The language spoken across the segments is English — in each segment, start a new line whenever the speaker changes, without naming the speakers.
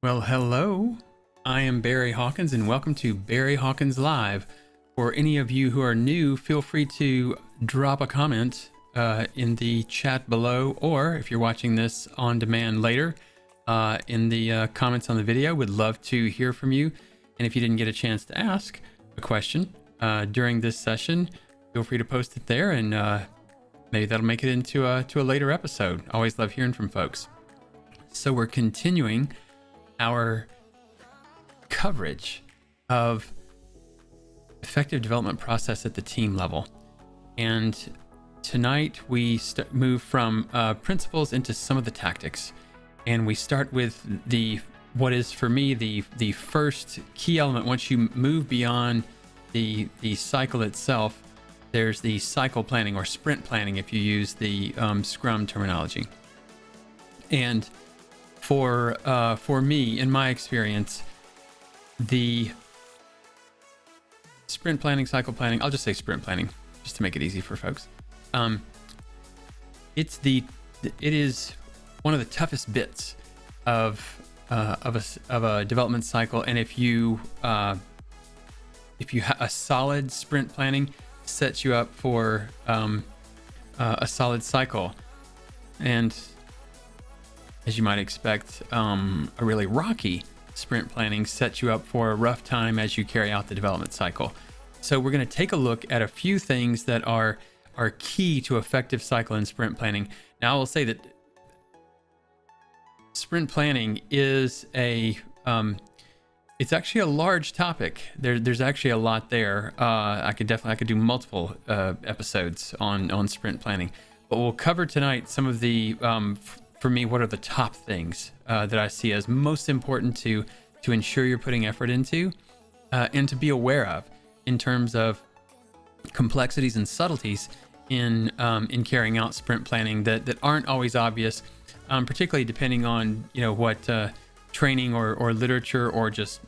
Well, hello. I am Barry Hawkins, and welcome to Barry Hawkins Live. For any of you who are new, feel free to drop a comment in the chat below, or if you're watching this on demand later, in the comments on the video. Would love to hear from you. And if you didn't get a chance to ask a question during this session, feel free to post it there, and maybe that'll make it into a later episode. Always love hearing from folks. So we're continuing our coverage of effective development process at the team level. And tonight we move from principles into some of the tactics. And we start with what is for me the first key element. Once you move beyond the cycle itself, there's the cycle planning or sprint planning if you use the Scrum terminology. And for me, in my experience, the sprint planning, cycle planning, I'll just say sprint planning just to make it easy for folks. It is one of the toughest bits of a development cycle. And if you have a solid sprint planning, sets you up for a solid cycle. And as you might expect, a really rocky sprint planning sets you up for a rough time as you carry out the development cycle. So we're going to take a look at a few things that are key to effective cycle and sprint planning. Now, I will say that sprint planning is it's actually a large topic. There's actually a lot there. I could do multiple episodes on sprint planning, but we'll cover tonight some of the for me, what are the top things that I see as most important to ensure you're putting effort into and to be aware of in terms of complexities and subtleties in carrying out sprint planning that aren't always obvious, particularly depending on what training or literature or just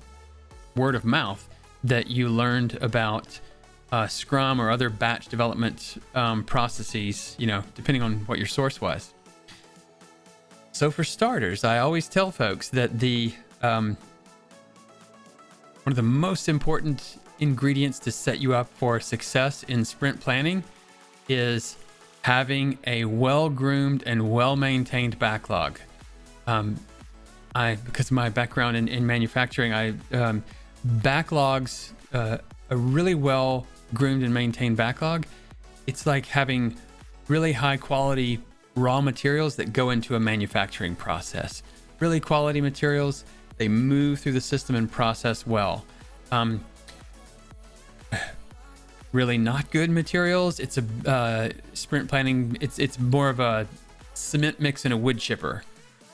word of mouth that you learned about Scrum or other batch development processes, depending on what your source was. So for starters, I always tell folks that one of the most important ingredients to set you up for success in sprint planning is having a well-groomed and well-maintained backlog. Because of my background in manufacturing, backlogs, a really well-groomed and maintained backlog, it's like having really high-quality raw materials that go into a manufacturing process. Really quality materials, they move through the system and process well. Really not good materials, it's a sprint planning, it's more of a cement mix and a wood chipper.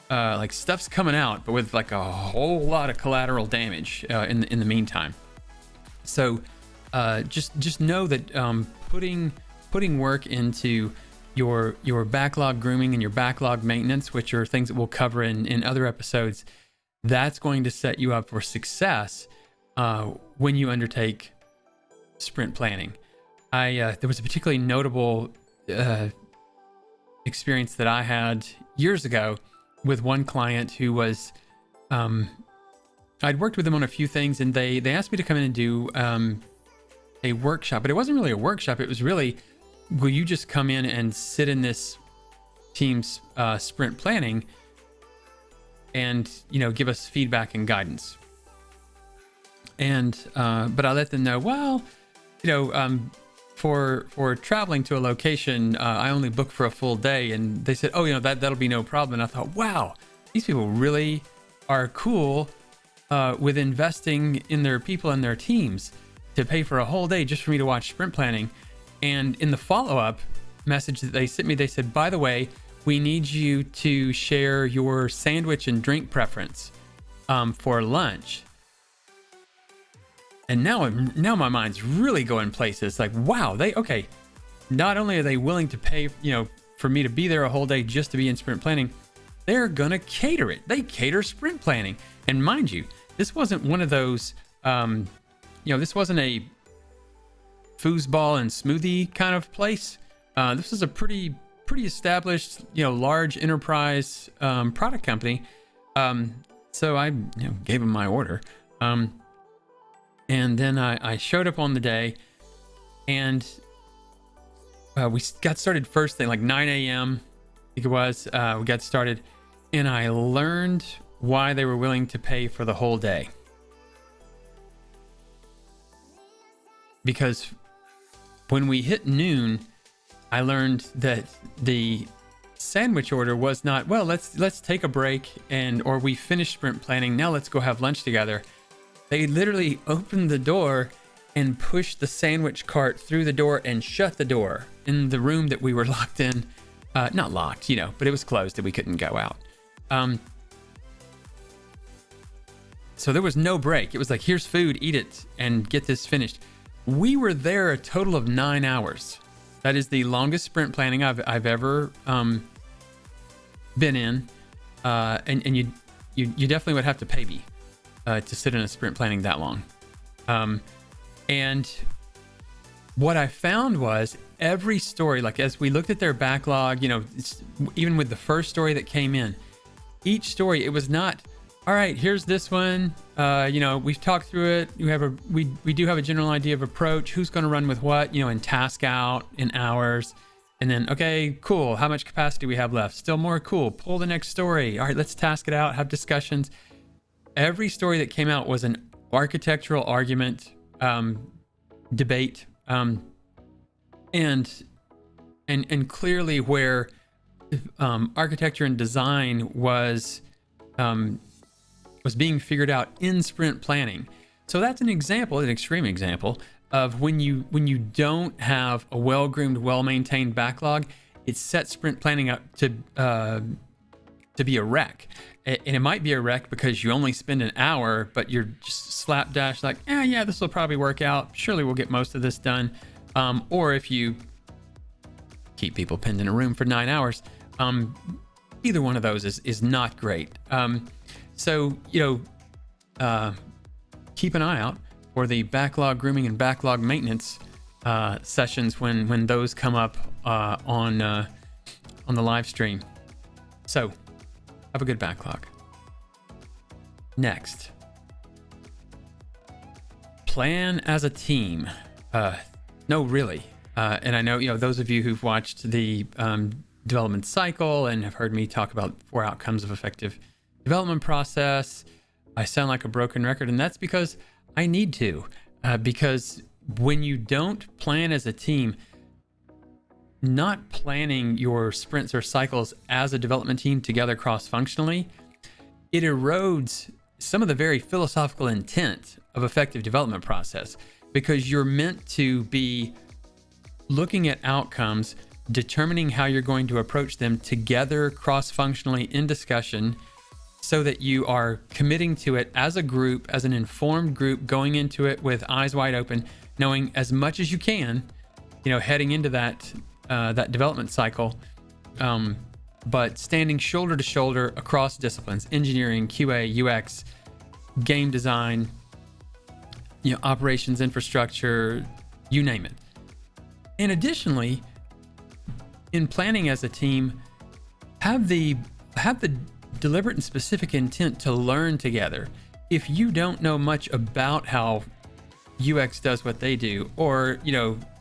Like stuff's coming out, but with like a whole lot of collateral damage in the meantime. So just know that putting work into your backlog grooming and your backlog maintenance, which are things that we'll cover in other episodes, that's going to set you up for success when you undertake sprint planning. There was a particularly notable experience that I had years ago with one client who was, I'd worked with them on a few things, and they asked me to come in and do a workshop, but it wasn't really a workshop. It was really, will you just come in and sit in this team's sprint planning and give us feedback and guidance? And but I let them know, well, for traveling to a location, I only book for a full day. And they said, oh, that'll be no problem. And I thought, wow, these people really are cool with investing in their people and their teams to pay for a whole day just for me to watch sprint planning. And in the follow-up message that they sent me, they said, by the way, we need you to share your sandwich and drink preference for lunch. And now my mind's really going places. Like, wow, not only are they willing to pay, for me to be there a whole day just to be in sprint planning, they're gonna cater it. They cater sprint planning. And mind you, this wasn't one of those, this wasn't a foosball and smoothie kind of place. This is a pretty established, large enterprise product company. So I gave them my order. And then I showed up on the day, and we got started first thing, like 9 a.m. I think it was. We got started, and I learned why they were willing to pay for the whole day. Because when we hit noon, I learned that the sandwich order was not, well, let's take a break, or we finished sprint planning, now let's go have lunch together. They literally opened the door and pushed the sandwich cart through the door and shut the door in the room that we were locked in. Not locked, but it was closed that we couldn't go out. So there was no break. It was like, here's food, eat it, and get this finished. We were there a total of 9 hours. That is the longest sprint planning I've ever been in, and you definitely would have to pay me to sit in a sprint planning that long. And what I found was every story, like as we looked at their backlog, even with the first story that came in, each story, it was not, all right, here's this one. We've talked through it. We do have a general idea of approach. Who's going to run with what? And task out in hours. And then, okay, cool. How much capacity we have left? Still more, cool. Pull the next story. All right, let's task it out. Have discussions. Every story that came out was an architectural argument, debate, and clearly where architecture and design was being figured out in sprint planning. So that's an example, an extreme example of when you don't have a well-groomed, well-maintained backlog, it sets sprint planning up to be a wreck. And it might be a wreck because you only spend an hour, but you're just slapdash like, yeah, this will probably work out. Surely we'll get most of this done. Or if you keep people pinned in a room for 9 hours, either one of those is not great. So, keep an eye out for the backlog grooming and backlog maintenance sessions when those come up on the live stream. So, have a good backlog. Next, plan as a team. No, really. And I know, those of you who've watched the development cycle and have heard me talk about 4 outcomes of effective development process, I sound like a broken record, and that's because I need to. Because when you don't plan as a team, not planning your sprints or cycles as a development team together cross-functionally, it erodes some of the very philosophical intent of effective development process, because you're meant to be looking at outcomes, determining how you're going to approach them together cross-functionally in discussion, so that you are committing to it as a group, as an informed group, going into it with eyes wide open, knowing as much as you can, heading into that development cycle, but standing shoulder to shoulder across disciplines: engineering, QA, UX, game design, operations, infrastructure, you name it. And additionally, in planning as a team, have the deliberate and specific intent to learn together. If you don't know much about how UX does what they do, or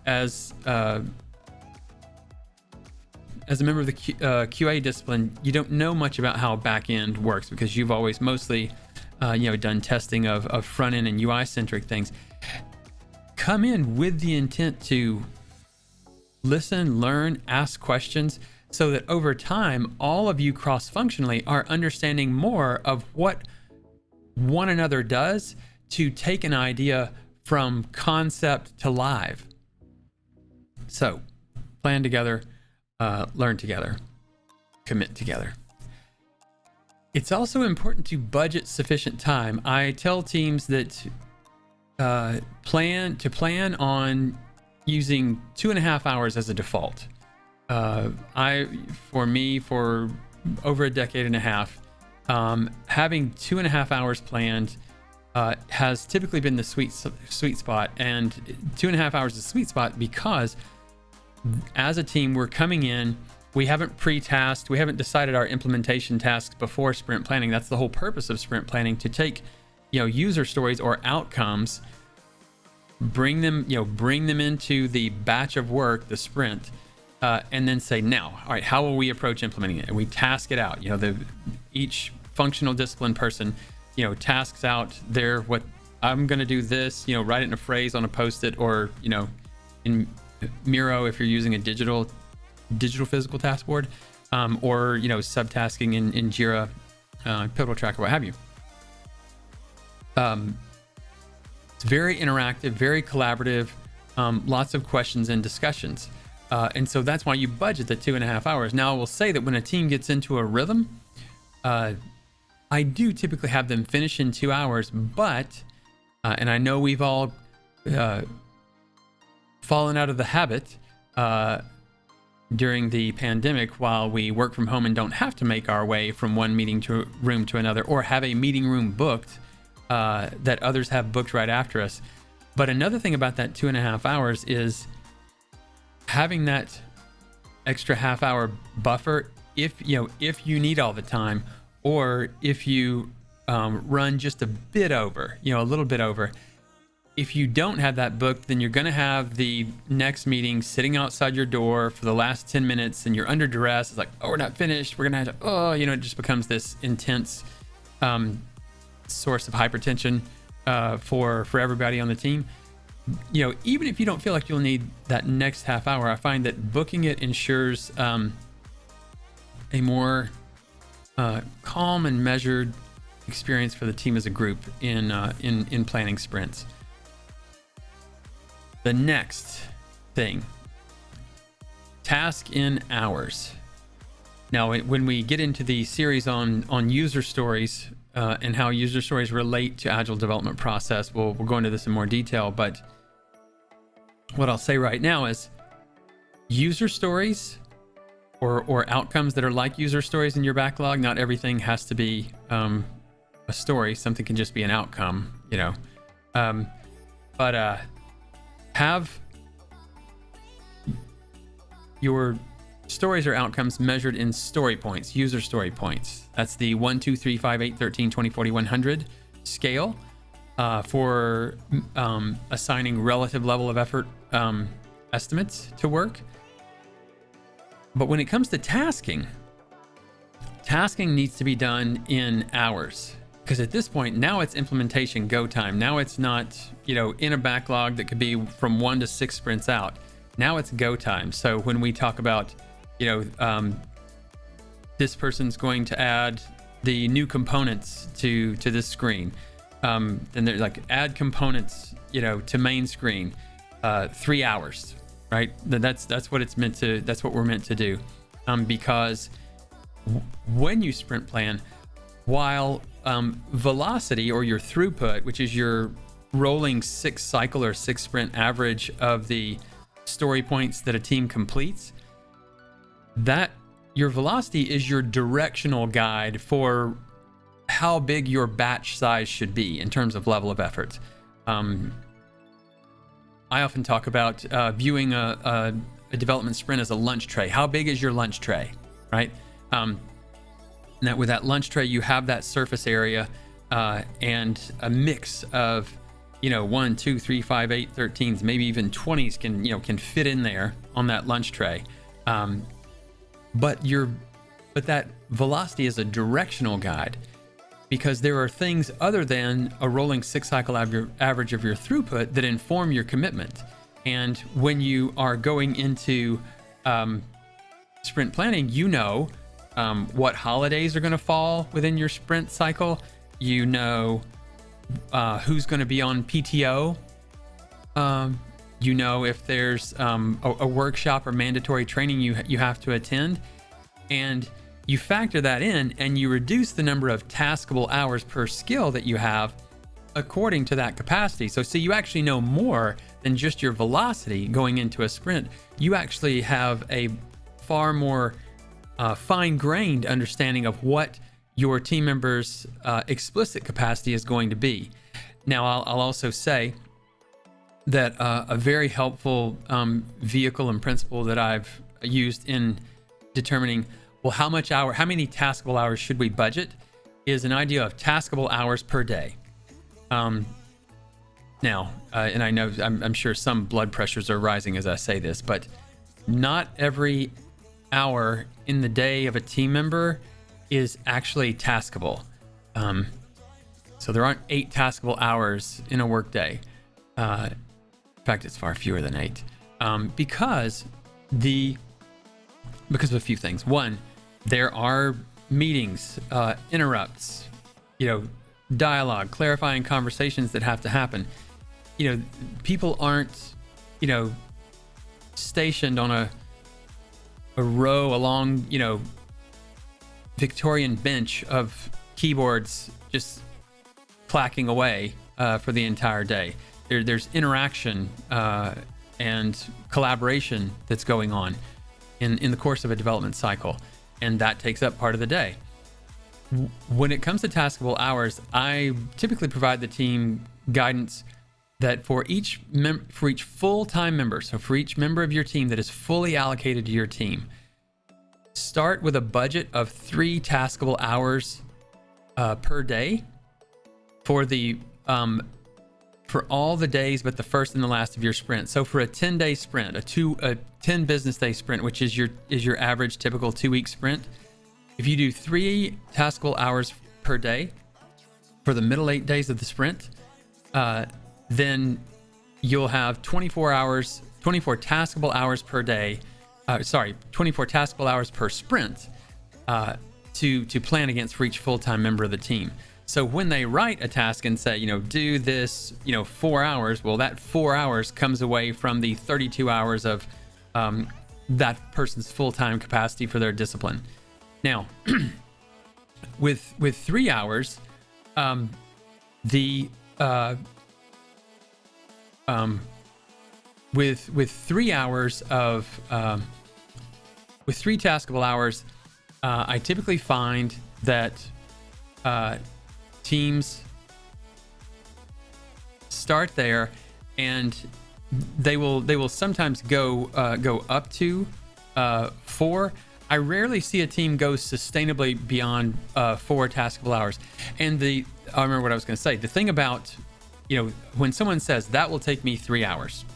as a member of the QA discipline, you don't know much about how back-end works because you've always mostly done testing of front-end and UI-centric things. Come in with the intent to listen, learn, ask questions, so that over time, all of you cross-functionally are understanding more of what one another does to take an idea from concept to live. So, plan together, learn together, commit together. It's also important to budget sufficient time. I tell teams that plan on using 2.5 hours as a default. For over a decade and a half, having 2.5 hours planned has typically been the sweet spot, and 2.5 hours is a sweet spot because as a team, we're coming in we haven't pre-tasked, we haven't decided our implementation tasks before sprint planning. That's the whole purpose of sprint planning, to take, user stories or outcomes, bring them into the batch of work, the sprint, and then say, now, all right, how will we approach implementing it? And we task it out. Each functional discipline person, tasks out what I'm going to do this, write it in a phrase on a Post-it, or, in Miro, if you're using a digital physical task board, or, subtasking in Jira, Pivotal Tracker, what have you. It's very interactive, very collaborative, lots of questions and discussions. And so that's why you budget the 2.5 hours. Now, I will say that when a team gets into a rhythm, I do typically have them finish in 2 hours, but, and I know we've all fallen out of the habit during the pandemic, while we work from home and don't have to make our way from one meeting room to another, or have a meeting room booked that others have booked right after us. But another thing about that 2.5 hours is having that extra half-hour buffer if you need all the time, or if you run just a bit over, a little bit over. If you don't have that booked, then you're going to have the next meeting sitting outside your door for the last 10 minutes, and you're under duress. It's like, oh, we're not finished. We're going to have to, it just becomes this intense source of hypertension for everybody on the team. Even if you don't feel like you'll need that next half hour, I find that booking it ensures a more calm and measured experience for the team as a group in planning sprints. The next thing, task in hours. Now, when we get into the series on user stories and how user stories relate to agile development process, we'll go into this in more detail. But what I'll say right now is, user stories or outcomes that are like user stories in your backlog, not everything has to be a story. Something can just be an outcome, but have your stories or outcomes measured in story points, user story points. That's the 1, 2, 3, 5, 8, 13, 20, 40, 100 scale for assigning relative level of effort estimates to work. But when it comes to tasking needs to be done in hours, because at this point, now it's implementation go time. Now it's not, in a backlog that could be from 1 to 6 sprints out. Now it's go time. So when we talk about, this person's going to add the new components to this screen, then they're like, add components, to main screen, 3 hours, right? That's what it's meant to. That's what we're meant to do, because when you sprint plan, while velocity, or your throughput, which is your rolling 6 cycle or 6 sprint average of the story points that a team completes, that your velocity is your directional guide for how big your batch size should be in terms of level of effort. I often talk about viewing a development sprint as a lunch tray. How big is your lunch tray, right? That with that lunch tray, you have that surface area and a mix of, 1, 2, 3, 5, 8, 13s, maybe even 20s can fit in there on that lunch tray. But that velocity is a directional guide, because there are things other than a rolling 6 cycle average of your throughput that inform your commitment. And when you are going into sprint planning, what holidays are going to fall within your sprint cycle. Who's going to be on PTO. If there's a workshop or mandatory training you have to attend, and you factor that in, and you reduce the number of taskable hours per skill that you have according to that capacity. So you actually know more than just your velocity going into a sprint. You actually have a far more fine-grained understanding of what your team members' explicit capacity is going to be. Now, I'll also say that a very helpful vehicle and principle that I've used in determining, well, how many taskable hours should we budget, is an idea of taskable hours per day. Now, and I know I'm sure some blood pressures are rising as I say this, but not every hour in the day of a team member is actually taskable. So there aren't 8 taskable hours in a workday. In fact, it's far fewer than 8, because of a few things. One, there are meetings, interrupts, dialogue, clarifying conversations that have to happen. People aren't, stationed on a row along, Victorian bench of keyboards just clacking away for the entire day. There's interaction and collaboration that's going on in the course of a development cycle, and that takes up part of the day. When it comes to taskable hours, I typically provide the team guidance that for each full-time member, so for each member of your team that is fully allocated to your team, start with a budget of 3 taskable hours per day for all the days but the first and the last of your sprint. So for a 10-day sprint, a 10 business day sprint, which is your average typical 2-week sprint, if you do 3 taskable hours per day for the middle 8 days of the sprint, then you'll have 24 taskable hours per day. 24 taskable hours per sprint to plan against for each full-time member of the team. So when they write a task and say, do this, 4 hours, well, that 4 hours comes away from the 32 hours of that person's full-time capacity for their discipline. Now, with 3 hours, with 3 hours of with 3 taskable hours, I typically find that teams start there, and they will sometimes go up to 4. I rarely see a team go sustainably beyond 4 taskable hours. And I remember what I was going to say. The thing about, when someone says that will take me 3 hours,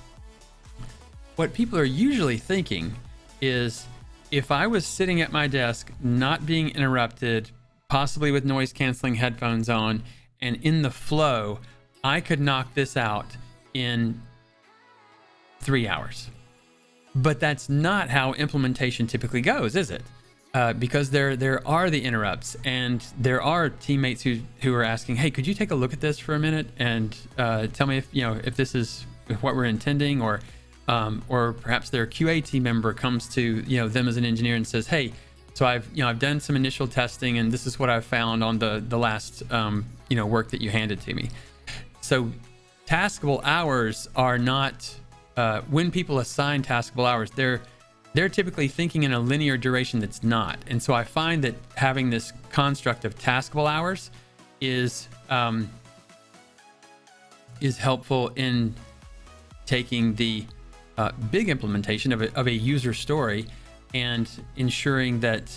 what people are usually thinking is, if I was sitting at my desk, not being interrupted, possibly with noise canceling headphones on, and in the flow, I could knock this out in 3 hours. But that's not how implementation typically goes, is it? Because there are the interrupts, and there are teammates who are asking, hey, could you take a look at this for a minute and tell me if this is what we're intending, or perhaps their QA team member comes to them as an engineer and says, hey, so I've done some initial testing, and this is what I've found on the last work that you handed to me. So taskable hours are not when people assign taskable hours, they're typically thinking in a linear duration that's not. And so I find that having this construct of taskable hours is helpful in taking the big implementation of a user story and ensuring that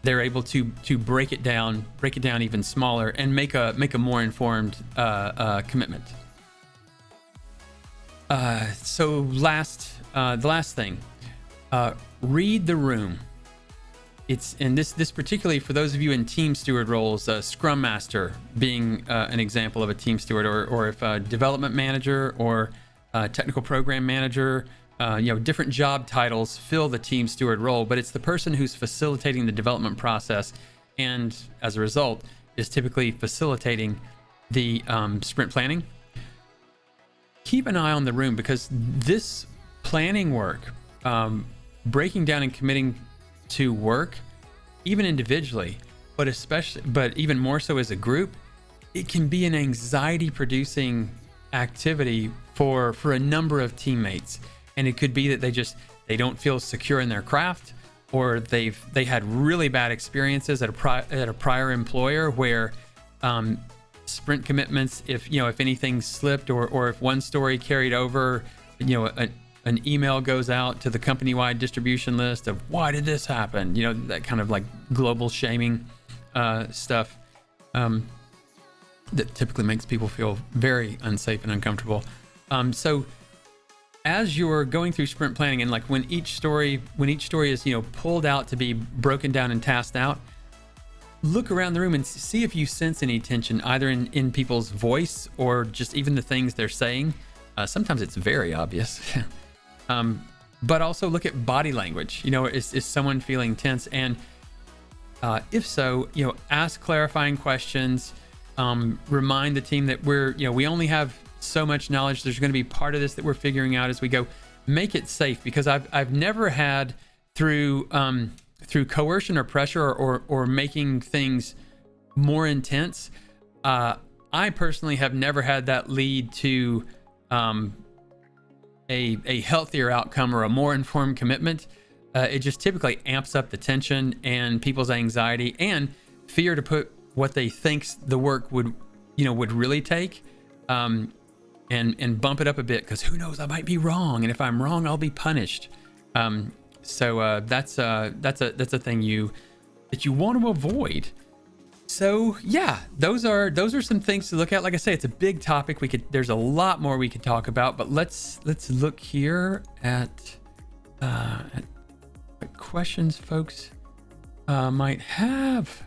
they're able to break it down even smaller and make a more informed commitment. So the last thing, read the room. And this particularly for those of you in Team Steward roles, Scrum Master being an example of a Team Steward, or if a development manager or technical program manager, different job titles fill the Team Steward role, but it's the person who's facilitating the development process, and as a result is typically facilitating the sprint planning. Keep an eye on the room, because this planning work, breaking down and committing to work, even individually, but even more so as a group, it can be an anxiety-producing activity for a number of teammates. And it could be that they don't feel secure in their craft, or they had really bad experiences at a prior employer where sprint commitments, if anything slipped, or if one story carried over, an email goes out to the company-wide distribution list of why did this happen? You know, that kind of like global shaming stuff that typically makes people feel very unsafe and uncomfortable. So as you're going through sprint planning, and like when each story is, you know, pulled out to be broken down and tasked out, look around the room and see if you sense any tension, either in people's voice or just even the things they're saying. Sometimes it's very obvious. But also look at body language. You know, is someone feeling tense? And if so, you know, ask clarifying questions. Remind the team that we only have so much knowledge. There's going to be part of this that we're figuring out as we go. Make it safe, because I've never had through coercion or pressure or making things more intense. I personally have never had that lead to a healthier outcome or a more informed commitment. It just typically amps up the tension and people's anxiety and fear to put what they think the work would really take, and bump it up a bit, because who knows, I might be wrong, and if I'm wrong, I'll be punished. So that's a thing that you want to avoid. So yeah, those are some things to look at. Like I say, it's a big topic. There's a lot more we could talk about, but let's look here at what questions folks might have.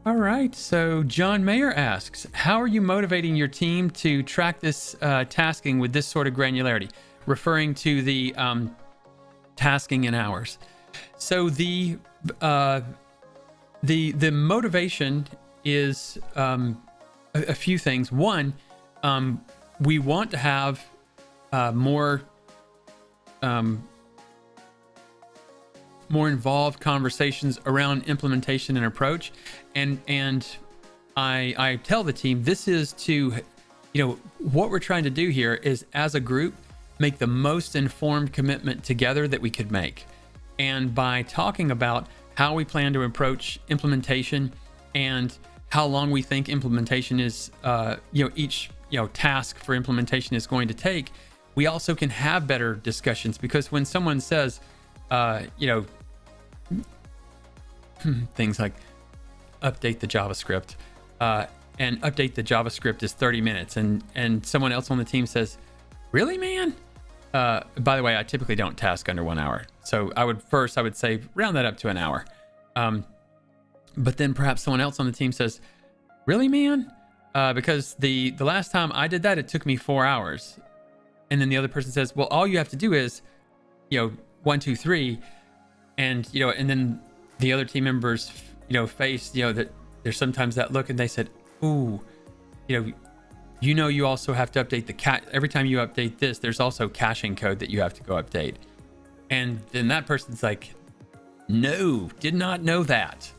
All right, so John Mayer asks, how are you motivating your team to track this tasking with this sort of granularity, referring to the tasking in hours? So the motivation is a few things. One, we want to have more involved conversations around implementation and approach, and I tell the team this is to, what we're trying to do here is, as a group, make the most informed commitment together that we could make. And by talking about how we plan to approach implementation and how long we think implementation is, each task for implementation is going to take, we also can have better discussions. Because when someone says, things like update the JavaScript, and update the JavaScript is 30 minutes, and someone else on the team says, really, man? By the way, I typically don't task under 1 hour. So I would say round that up to an hour. But then perhaps someone else on the team says, really, man? Because the last time I did that, it took me 4 hours. And then the other person says, well, all you have to do is, 1, 2, 3. And, and then the other team members, face, that there's sometimes that look, and they said, ooh, you also have to update the every time you update this, there's also caching code that you have to go update. And then that person's like, no, did not know that.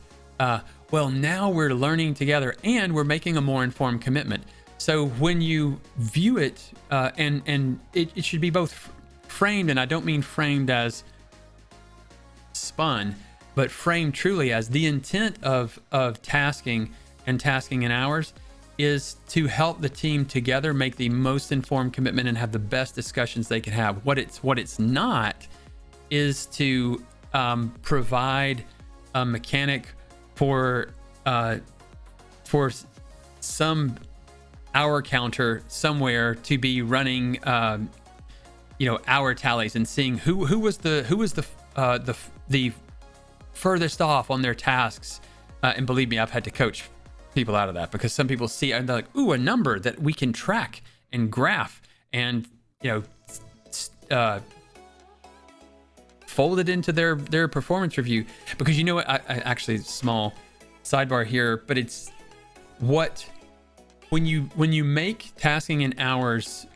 Well, now we're learning together and we're making a more informed commitment. So when you view it, and it should be both framed, and I don't mean framed as spun, but framed truly as the intent of tasking and tasking in hours is to help the team together make the most informed commitment and have the best discussions they can have. What it's not is to provide a mechanic for some hour counter somewhere to be running hour tallies and seeing who was the furthest off on their tasks. And believe me, I've had to coach people out of that, because some people see and they're like, ooh, a number that we can track and graph and fold it into their performance review. Because I actually, small sidebar here, but it's when you make tasking in hours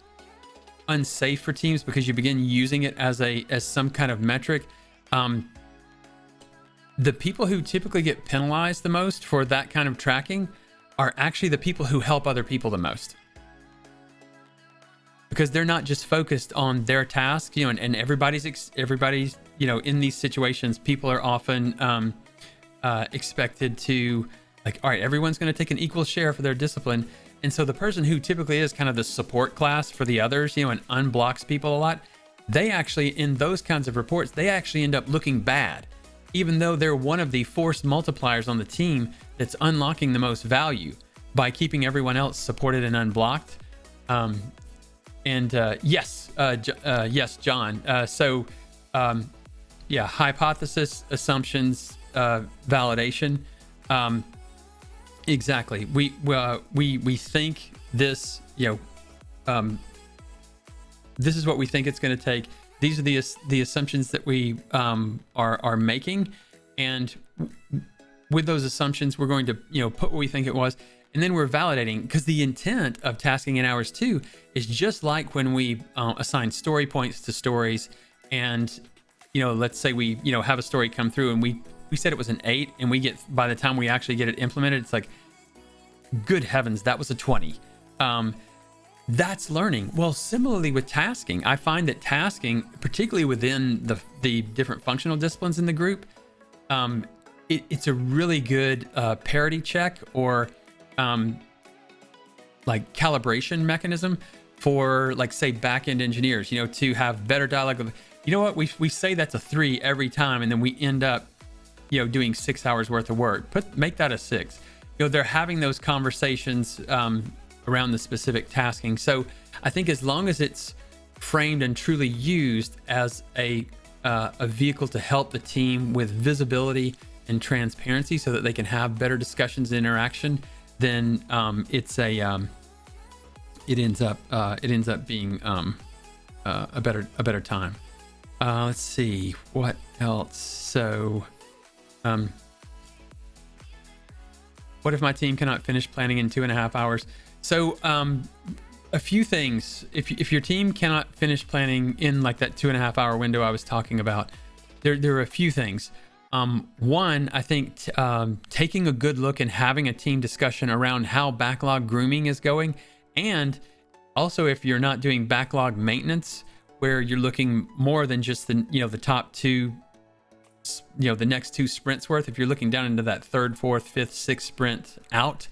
unsafe for teams because you begin using it as some kind of metric, the people who typically get penalized the most for that kind of tracking are actually the people who help other people the most, because they're not just focused on their task, and everybody's in these situations, people are often expected to, like, all right, everyone's going to take an equal share for their discipline. And so the person who typically is kind of the support class for the others, and unblocks people a lot, they actually, in those kinds of reports, they actually end up looking bad, even though they're one of the force multipliers on the team that's unlocking the most value by keeping everyone else supported and unblocked. Yes, John. Yeah, hypothesis, assumptions, validation. Exactly. We think this, this is what we think it's going to take. These are the assumptions that we are making, and with those assumptions, we're going to put what we think it was, and then we're validating, because the intent of tasking in hours 2 is just like when we assign story points to stories, and let's say we have a story come through and we said it was an 8, and we get, by the time we actually get it implemented, it's like, good heavens, that was a 20. That's learning. Well, similarly with tasking, I find that tasking, particularly within the different functional disciplines in the group, it's a really good parity check, or like calibration mechanism for, like, say, back-end engineers, to have better dialogue with, we say that's a 3 every time, and then we end up doing 6 hours worth of work. Make that a 6. They're having those conversations around the specific tasking. So I think as long as it's framed and truly used as a vehicle to help the team with visibility and transparency, so that they can have better discussions and interaction, then it ends up being a better time. Let's see what else. So what if my team cannot finish planning in 2.5 hours? So a few things. If your team cannot finish planning in, like, that 2.5 hour window I was talking about, there are a few things. One, I think taking a good look and having a team discussion around how backlog grooming is going, and also if you're not doing backlog maintenance, where you're looking more than just the top 2, the next 2 sprints worth. If you're looking down into that 3rd, 4th, 5th, 6th sprint out,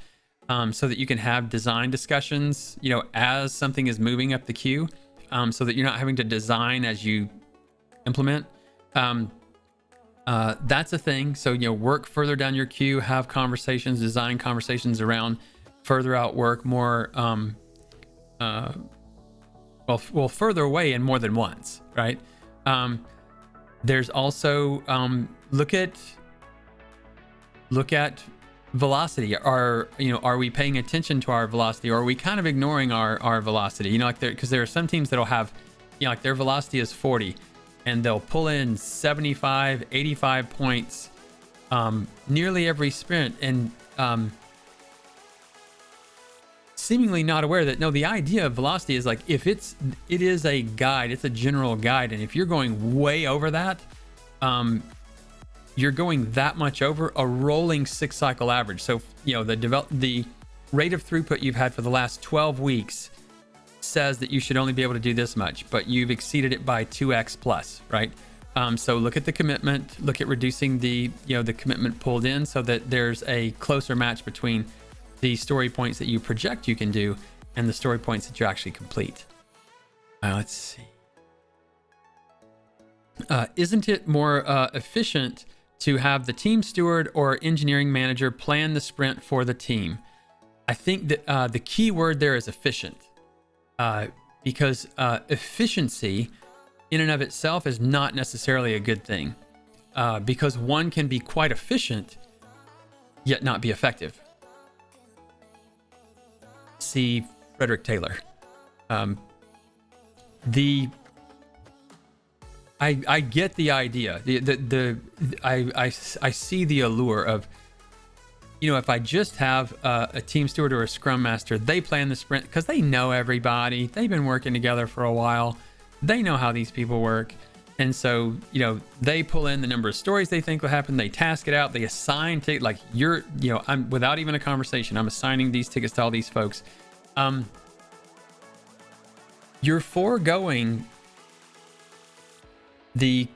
so that you can have design discussions, as something is moving up the queue, so that you're not having to design as you implement. That's a thing. So, work further down your queue, have conversations, design conversations around further out work, more, further away and more than once, right? There's also, look at velocity. Are we paying attention to our velocity, or are we kind of ignoring our velocity? Because there are some teams that'll have, like, their velocity is 40, and they'll pull in 75, 85 points nearly every sprint, and seemingly not aware that, no, the idea of velocity is, like, it is a guide, it's a general guide, and if you're going way over that, you're going that much over a rolling 6 cycle average. So, the rate of throughput you've had for the last 12 weeks says that you should only be able to do this much, but you've exceeded it by 2x plus, right? So look at the commitment, look at reducing the commitment pulled in, so that there's a closer match between the story points that you project you can do and the story points that you actually complete. Let's see. Isn't it more efficient to have the team steward or engineering manager plan the sprint for the team? I think that the key word there is efficient, because efficiency in and of itself is not necessarily a good thing, because one can be quite efficient yet not be effective. See Frederick Taylor. I get the idea. I see the allure of, if I just have a team steward or a scrum master, they plan the sprint because they know everybody. They've been working together for a while. They know how these people work. And so, they pull in the number of stories they think will happen. They task it out. They assign I'm, without even a conversation, I'm assigning these tickets to all these folks. You're foregoing the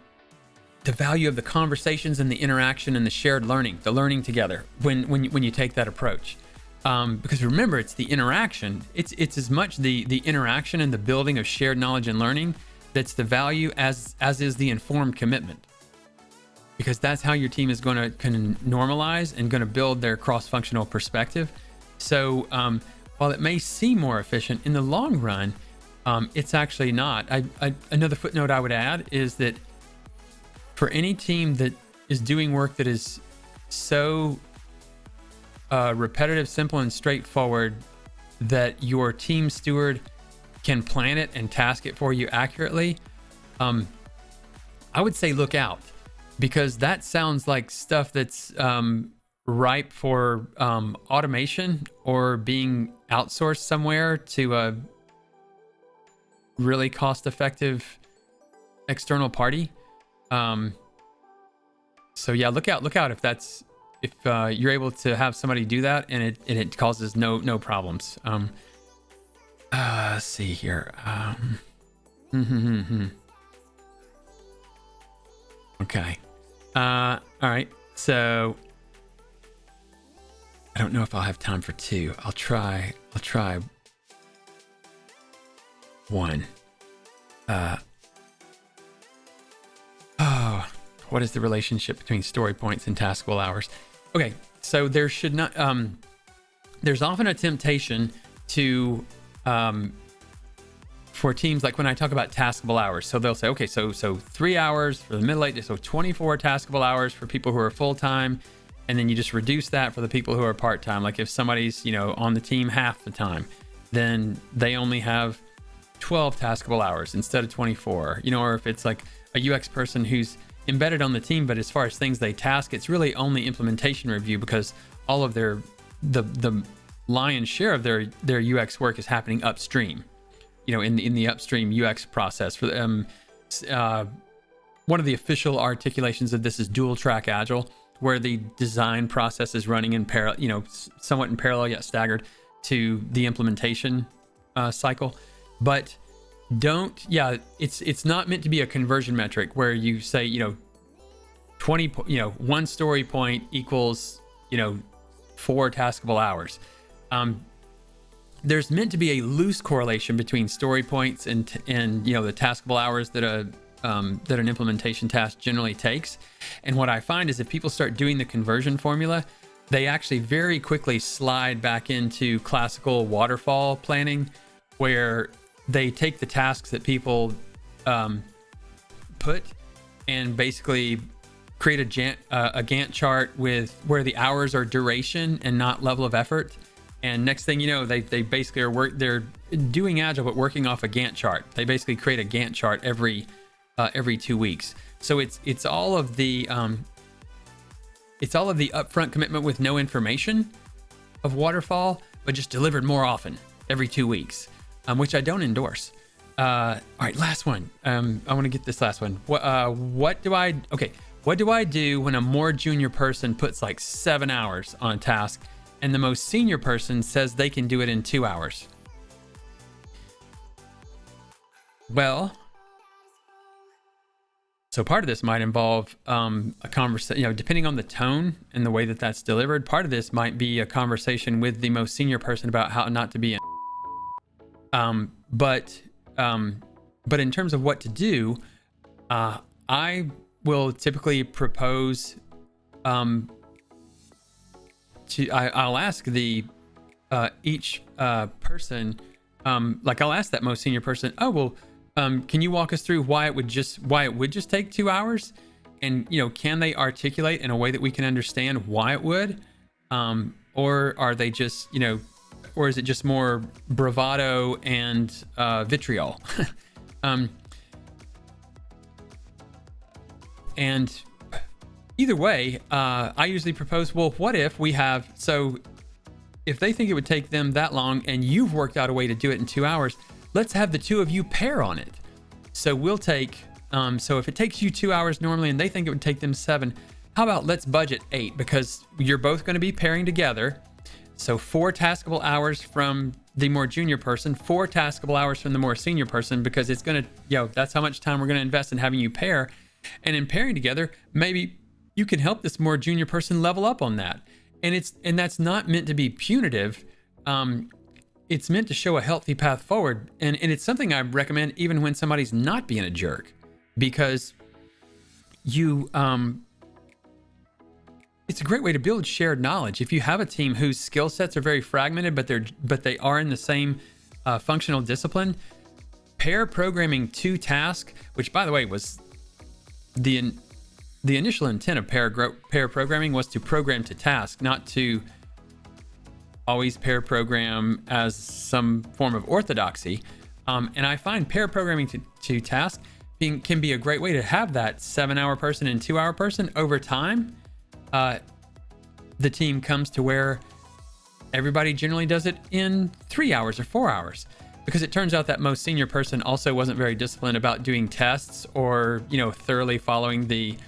value of the conversations and the interaction and the shared learning, the learning together when you take that approach. Because remember, it's the interaction. It's as much the interaction and the building of shared knowledge and learning that's the value as is the informed commitment, because that's how your team is going to normalize and going to build their cross-functional perspective. So while it may seem more efficient in the long run, it's actually not. Another footnote I would add is that for any team that is doing work that is so repetitive, simple, and straightforward that your team steward can plan it and task it for you accurately, I would say look out, because that sounds like stuff that's ripe for automation or being outsourced somewhere to a really cost-effective external party. So yeah, look out if you're able to have somebody do that and it causes no problems. Let's see here. Okay. All right. So I don't know if I'll have time for two. I'll try one. What is the relationship between story points and taskable hours? Okay, so there should not, there's often a temptation to, for teams, like when I talk about taskable hours, so they'll say, okay, so 3 hours for the middle-aged, so 24 taskable hours for people who are full-time, and then you just reduce that for the people who are part-time. Like if somebody's, on the team half the time, then they only have 12 taskable hours instead of 24, or if it's like a UX person who's embedded on the team, but as far as things they task, it's really only implementation review, because all of the lion's share of their UX work is happening upstream, in the upstream UX process. For one of the official articulations of this is dual track agile, where the design process is running in parallel, somewhat in parallel yet staggered to the implementation cycle. But it's not meant to be a conversion metric where you say 20 one story point equals 4 taskable hours. There's meant to be a loose correlation between story points and the taskable hours that an implementation task generally takes. And what I find is if people start doing the conversion formula, they actually very quickly slide back into classical waterfall planning, where they take the tasks that people put and basically create a Gantt chart with where the hours are duration and not level of effort. And next thing you know, they basically they're doing agile but working off a Gantt chart. They basically create a Gantt chart every 2 weeks. So it's all of the upfront commitment with no information of waterfall, but just delivered more often every 2 weeks. Which I don't endorse. All right, last one. I want to get this last one. What do I do when a more junior person puts like 7 hours on a task and the most senior person says they can do it in 2 hours? Well, so part of this might involve a conversation, depending on the tone and the way that that's delivered. Part of this might be a conversation with the most senior person about how not to be an but in terms of what to do, I will typically propose I'll ask the each person, I'll ask that most senior person, can you walk us through why it would just take 2 hours? And can they articulate in a way that we can understand why it would, or are they just or is it just more bravado and vitriol? And either way, I usually propose, what if we have, if they think it would take them that long and you've worked out a way to do it in 2 hours, let's have the two of you pair on it. So we'll take, so if it takes you 2 hours normally and they think it would take them 7, how about let's budget 8, because you're both going to be pairing together. So 4 taskable hours from the more junior person, 4 taskable hours from the more senior person, because it's going to, that's how much time we're going to invest in having you pair. And in pairing together, maybe you can help this more junior person level up on that. And that's not meant to be punitive. it's meant to show a healthy path forward. And it's something I recommend even when somebody's not being a jerk, because you, it's a great way to build shared knowledge. If you have a team whose skill sets are very fragmented, but they are in the same functional discipline, pair programming to task, which by the way was the initial intent of pair programming, was to program to task, not to always pair program as some form of orthodoxy. And I find pair programming to task can be a great way to have that 7-hour person and 2-hour person. Over time, the team comes to where everybody generally does it in 3 hours or 4 hours, because it turns out that most senior person also wasn't very disciplined about doing tests or, thoroughly following the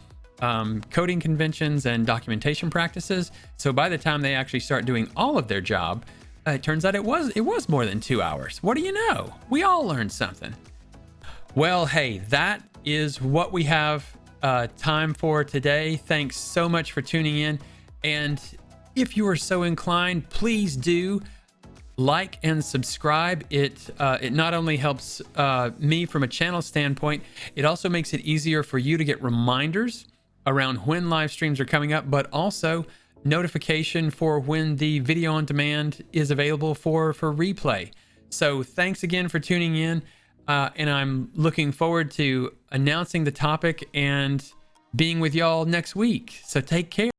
coding conventions and documentation practices. So by the time they actually start doing all of their job, it turns out it was more than 2 hours. What do you know? We all learned something. Well, hey, that is what we have time for today. Thanks so much for tuning in. And if you are so inclined, please do like and subscribe. It not only helps me from a channel standpoint, it also makes it easier for you to get reminders around when live streams are coming up, but also notification for when the video on demand is available for replay. So thanks again for tuning in. And I'm looking forward to announcing the topic and being with y'all next week. So take care.